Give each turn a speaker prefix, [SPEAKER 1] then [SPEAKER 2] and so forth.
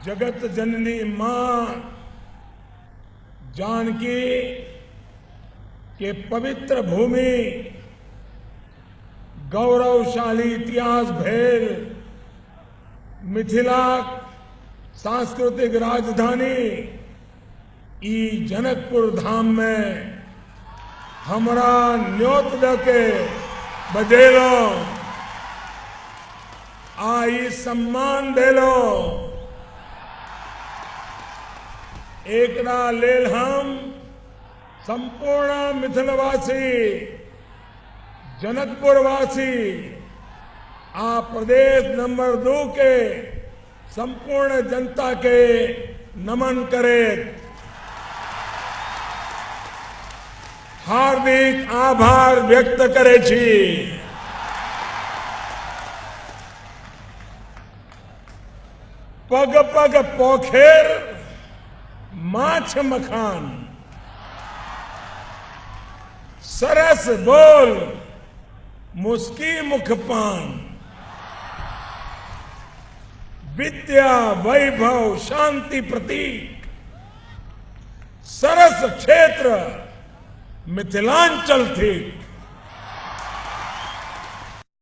[SPEAKER 1] जगत जननी मां जानकी के पवित्र भूमि गौरवशाली इतिहास भेल मिथिला सांस्कृतिक राजधानी ई जनकपुर धाम में हमरा न्योत दके बजेलो आई सम्मान देलो। एकरा लेल हम संपूर्ण मिथिलवासी जनकपुरवासी आ प्रदेश नंबर 2 के संपूर्ण जनता के नमन करे हार्दिक आभार व्यक्त करे छी। पग पग पोखेर माछ मखान सरस बोल मुस्की मुखपान विद्या वैभव शांति प्रतीक सरस क्षेत्र मिथिलांचल थी।